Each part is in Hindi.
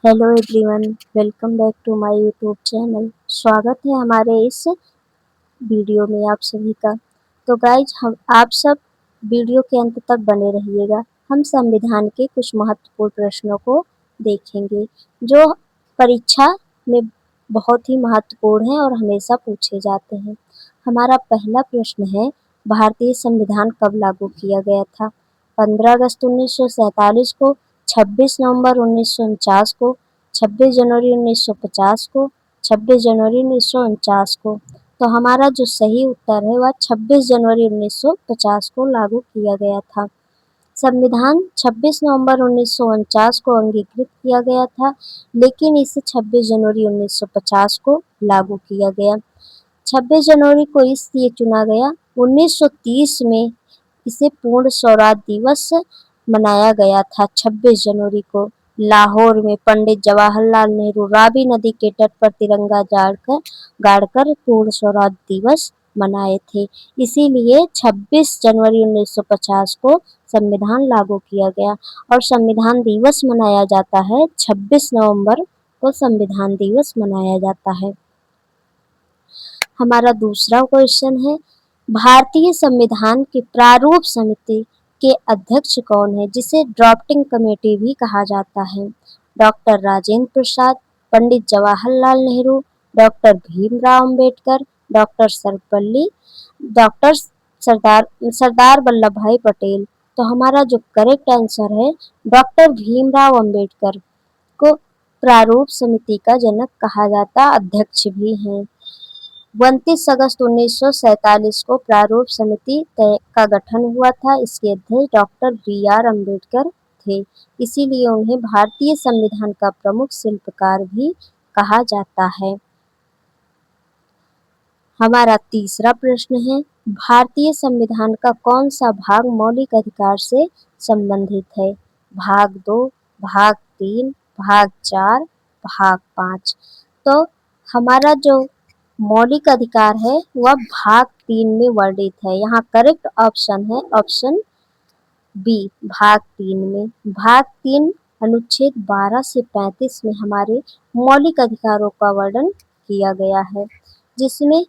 Hello everyone, welcome back to my YouTube channel. स्वागत है हमारे इस वीडियो में आप सभी का। तो गाइज हम आप सब वीडियो के अंत तक बने रहिएगा। हम संविधान के कुछ महत्वपूर्ण प्रश्नों को देखेंगे जो परीक्षा में बहुत ही महत्वपूर्ण है और हमेशा पूछे जाते हैं। हमारा पहला प्रश्न है, भारतीय संविधान कब लागू किया गया था? 15 अगस्त 1947 को, 26 नवंबर 1949 को, 26 जनवरी 1950 को, 26 जनवरी 1949 को। तो हमारा जो सही उत्तर है वह 26 जनवरी 1950 को लागू किया गया था। संविधान 26 नवंबर 1949 को अंगीकृत किया गया था, लेकिन इसे 26 जनवरी 1950 को लागू किया गया। 26 जनवरी को इसलिए चुना गया, 1930 में इसे पूर्ण स्वराज दिवस मनाया गया था। 26 जनवरी को लाहौर में पंडित जवाहरलाल नेहरू रावी नदी के तट पर तिरंगा गाड़कर पूर्ण स्वराज दिवस मनाए थे। इसीलिए 26 जनवरी 1950 को संविधान लागू किया गया और संविधान दिवस मनाया जाता है 26 नवंबर को संविधान दिवस मनाया जाता है। हमारा दूसरा क्वेश्चन है, भारतीय संविधान की प्रारूप समिति के अध्यक्ष कौन है, जिसे ड्राफ्टिंग कमेटी भी कहा जाता है? Doctor Rajendra Prasad, Pandit Jawaharlal Nehru, doctor Bhimrao Ambedkar, doctor Sardar Vallabh भाई पटेल। तो हमारा जो करेक्ट आंसर है, डॉक्टर भीमराव अंबेडकर को प्रारूप समिति का जनक कहा जाता, अध्यक्ष भी हैं। 29 अगस्त 1947 को प्रारूप समिति का गठन हुआ था। इसके अध्यक्ष डॉक्टर बी.आर. अम्बेडकर थे। इसीलिए उन्हें भारतीय संविधान का प्रमुख शिल्पकार भी कहा जाता है। हमारा तीसरा प्रश्न है, भारतीय संविधान का कौन सा भाग मौलिक अधिकार से संबंधित है? भाग 2, भाग 3, भाग 4, भाग 5। तो हमारा जो मौलिक अधिकार है वह भाग 3 में वर्णित है। यहाँ करेक्ट ऑप्शन है ऑप्शन बी, भाग 3 में। भाग 3 अनुच्छेद 12 से 35 में हमारे मौलिक अधिकारों का वर्णन किया गया है, जिसमें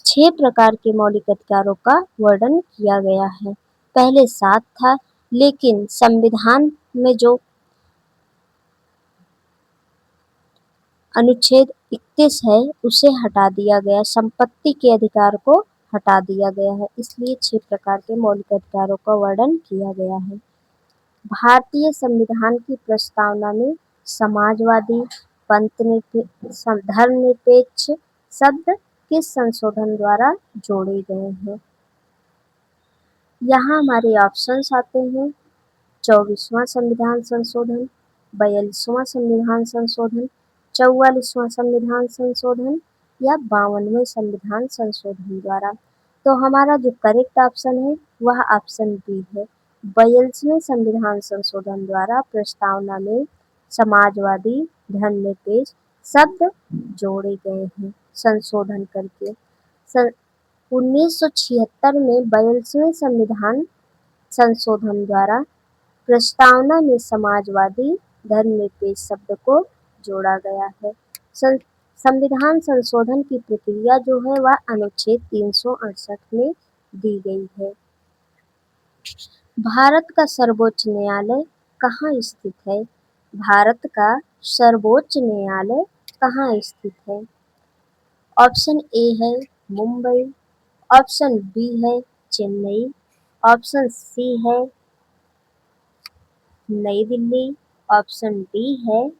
6 प्रकार के मौलिक अधिकारों का वर्णन किया गया है। पहले 7 था, लेकिन संविधान में जो अनुच्छेद 31 है उसे हटा दिया गया, संपत्ति के अधिकार को हटा दिया गया है, इसलिए 6 प्रकार के मौलिक अधिकारों का वर्णन किया गया है। भारतीय संविधान की प्रस्तावना में समाजवादी, धर्मनिरपेक्ष शब्द किस संशोधन द्वारा जोड़े गए हैं? यहाँ हमारे ऑप्शंस आते हैं, 24वां संविधान संशोधन, 42वां संविधान संशोधन, 44वां संविधान संशोधन या 52वें संविधान संशोधन द्वारा। तो हमारा जो करेक्ट ऑप्शन है वह ऑप्शन बी है। 42वें संविधान संशोधन द्वारा प्रस्तावना में समाजवादी, धर्मनिरपेक्ष शब्द जोड़े गए हैं संशोधन करके। 1976 में 42वें संविधान संशोधन द्वारा प्रस्तावना में समाजवादी, धर्मनिरपेक्ष शब्द को जोड़ा गया है। संविधान संशोधन की प्रक्रिया जो है वह अनुच्छेद 368 में दी गई है। भारत का सर्वोच्च न्यायालय कहाँ स्थित है? भारत का सर्वोच्च न्यायालय कहाँ स्थित है? ऑप्शन ए है मुंबई, ऑप्शन बी है चेन्नई, ऑप्शन सी है नई दिल्ली, ऑप्शन डी है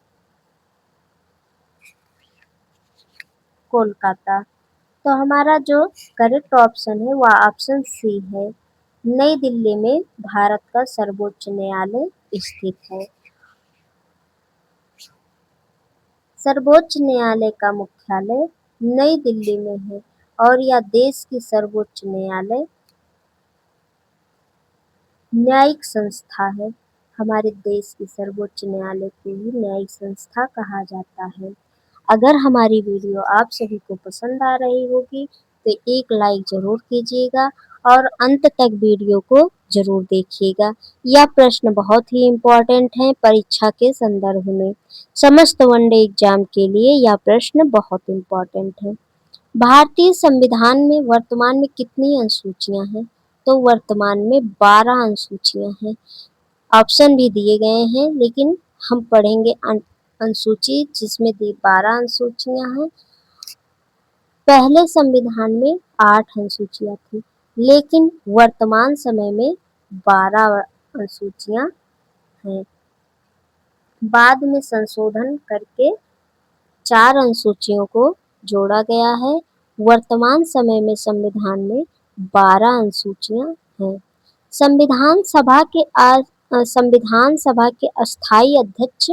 कोलकाता। तो हमारा जो करेक्ट ऑप्शन है वह ऑप्शन सी है, नई दिल्ली में भारत का सर्वोच्च न्यायालय स्थित है। सर्वोच्च न्यायालय का मुख्यालय नई दिल्ली में है और यह देश की सर्वोच्च न्यायिक संस्था है। हमारे देश की सर्वोच्च न्यायालय को ही न्यायिक संस्था कहा जाता है। अगर हमारी वीडियो आप सभी को पसंद आ रही होगी तो एक लाइक ज़रूर कीजिएगा और अंत तक वीडियो को जरूर देखिएगा। यह प्रश्न बहुत ही इम्पोर्टेंट है परीक्षा के संदर्भ में। समस्त वनडे एग्जाम के लिए यह प्रश्न बहुत इम्पोर्टेंट है। भारतीय संविधान में वर्तमान में कितनी अनुसूचियां हैं? तो वर्तमान में 12 अनुसूचियां हैं। ऑप्शन भी दिए गए हैं, लेकिन हम पढ़ेंगे अनुसूची जिसमें 12 अनुसूचियां हैं। पहले संविधान में 8 अनुसूचियां थी, लेकिन वर्तमान समय में 12 अनुसूचियां हैं। बाद में संशोधन करके 4 अनुसूचियों को जोड़ा गया है। वर्तमान समय में संविधान में 12 अनुसूचियां हैं। संविधान सभा के अस्थायी अध्यक्ष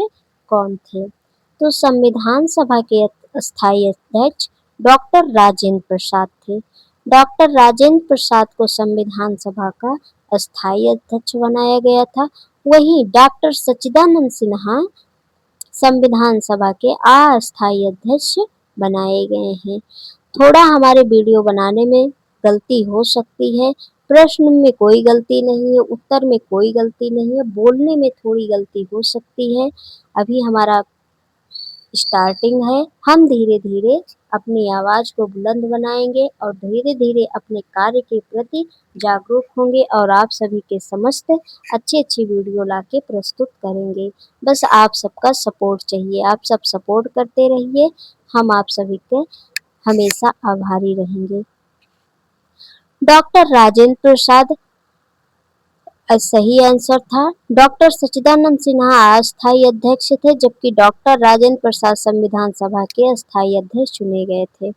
कौन थे? तो संविधान सभा के अस्थायी अध्यक्ष डॉक्टर राजेंद्र प्रसाद थे। डॉक्टर राजेंद्र प्रसाद को संविधान सभा का अस्थायी अध्यक्ष बनाया गया था। वहीं डॉक्टर सच्चिदानंद सिन्हा संविधान सभा के अस्थायी अध्यक्ष बनाए गए हैं। थोड़ा हमारे वीडियो बनाने में गलती हो सकती है। प्रश्न में कोई गलती नहीं है, उत्तर में कोई गलती नहीं है, बोलने में थोड़ी गलती हो सकती है। अभी हमारा स्टार्टिंग है। हम धीरे धीरे अपनी आवाज को बुलंद बनाएंगे और धीरे धीरे अपने कार्य के प्रति जागरूक होंगे और आप सभी के समस्त अच्छी वीडियो लाके प्रस्तुत करेंगे। बस आप सबका सपोर्ट चाहिए। आप सब सपोर्ट करते रहिए। हम आप सभी के हमेशा आभारी रहेंगे। डॉक्टर राजेंद्र प्रसाद सही आंसर था। डॉक्टर सच्चिदानंद सिन्हा अस्थायी अध्यक्ष थे, जबकि डॉक्टर राजेंद्र प्रसाद संविधान सभा के अस्थायी अध्यक्ष चुने गए थे।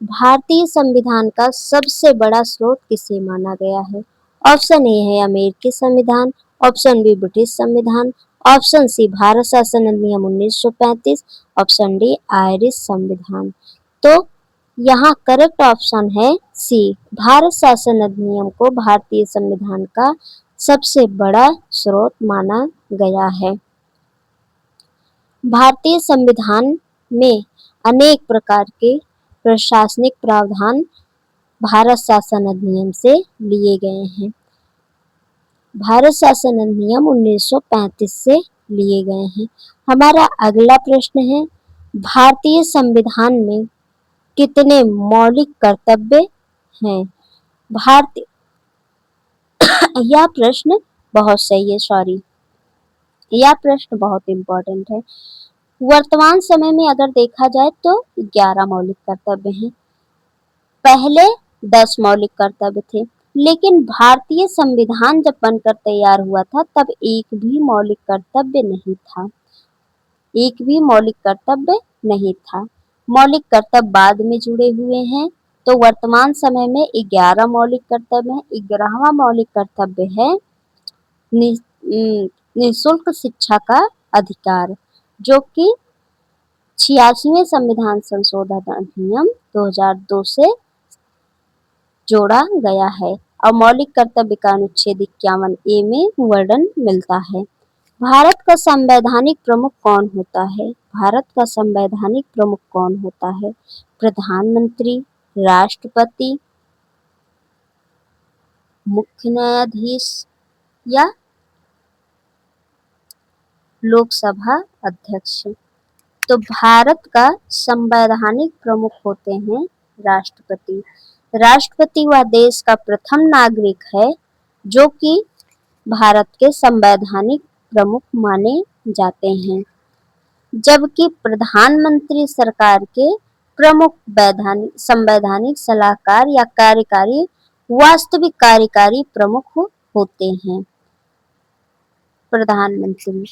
भारतीय संविधान का सबसे बड़ा स्रोत किसे माना गया है? ऑप्शन ए है अमेरिकी संविधान, ऑप्शन बी ब्रिटिश संविधान, ऑप्शन सी भारत शासन अधिनियम 1935, ऑप्शन डी आयरिश संविधान। तो यहाँ करेक्ट ऑप्शन है सी, भारत शासन अधिनियम को भारतीय संविधान का सबसे बड़ा स्रोत माना गया है। भारतीय संविधान में अनेक प्रकार के प्रशासनिक प्रावधान भारत शासन अधिनियम से लिए गए हैं। भारत शासन अधिनियम 1935 से लिए गए हैं। हमारा अगला प्रश्न है, भारतीय संविधान में कितने मौलिक कर्तव्य हैं? भारतीय यह प्रश्न बहुत सही है, सॉरी, यह प्रश्न बहुत इम्पोर्टेंट है। वर्तमान समय में अगर देखा जाए तो 11 मौलिक कर्तव्य हैं। पहले 10 मौलिक कर्तव्य थे, लेकिन भारतीय संविधान जब बनकर तैयार हुआ था तब एक भी मौलिक कर्तव्य नहीं था। एक भी मौलिक कर्तव्य नहीं था। मौलिक कर्तव्य बाद में जुड़े हुए हैं। तो वर्तमान समय में 11 मौलिक कर्तव्य हैं। 11वां मौलिक कर्तव्य है निःशुल्क शिक्षा का अधिकार, जो कि 86वें संविधान संशोधन अधिनियम 2002 से जोड़ा गया है और मौलिक कर्तव्य का अनुच्छेद 51A में वर्णन मिलता है। भारत का संवैधानिक प्रमुख कौन होता है? भारत का संवैधानिक प्रमुख कौन होता है? प्रधानमंत्री, राष्ट्रपति, मुख्य न्यायाधीश या लोकसभा अध्यक्ष? तो भारत का संवैधानिक प्रमुख होते हैं राष्ट्रपति। राष्ट्रपति वह देश का प्रथम नागरिक है जो कि भारत के संवैधानिक प्रमुख माने जाते हैं, जबकि प्रधानमंत्री सरकार के प्रमुख संवैधानिक सलाहकार या कार्यकारी वास्तविक कार्यकारी प्रमुख होते हैं। प्रधानमंत्री।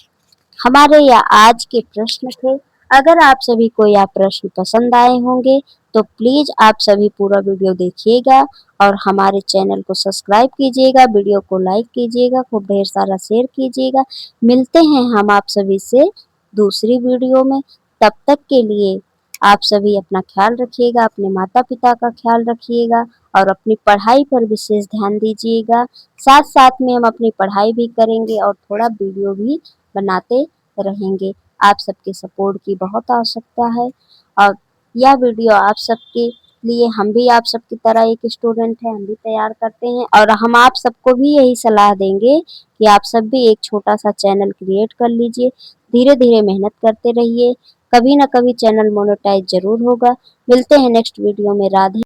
हमारे यह आज के प्रश्न थे। अगर आप सभी को यह प्रश्न पसंद आए होंगे तो प्लीज आप सभी पूरा वीडियो देखिएगा और हमारे चैनल को सब्सक्राइब कीजिएगा, वीडियो को लाइक कीजिएगा, खूब ढेर सारा शेयर कीजिएगा। मिलते हैं हम आप सभी से दूसरी वीडियो में। तब तक के लिए आप सभी अपना ख्याल रखिएगा, अपने माता पिता का ख्याल रखिएगा और अपनी पढ़ाई पर विशेष ध्यान दीजिएगा। साथ साथ में हम अपनी पढ़ाई भी करेंगे और थोड़ा वीडियो भी बनाते रहेंगे। आप सबके सपोर्ट की बहुत आवश्यकता है और यह वीडियो आप सबके लिए हम भी आप सबकी तरह एक स्टूडेंट हैं, हम भी तैयार करते हैं और हम आप सबको भी यही सलाह देंगे कि आप सब भी एक छोटा-सा चैनल क्रिएट कर लीजिए। धीरे-धीरे मेहनत करते रहिए, कभी न कभी चैनल मोनेटाइज़ ज़रूर होगा। मिलते हैं नेक्स्ट वीडियो में। राधे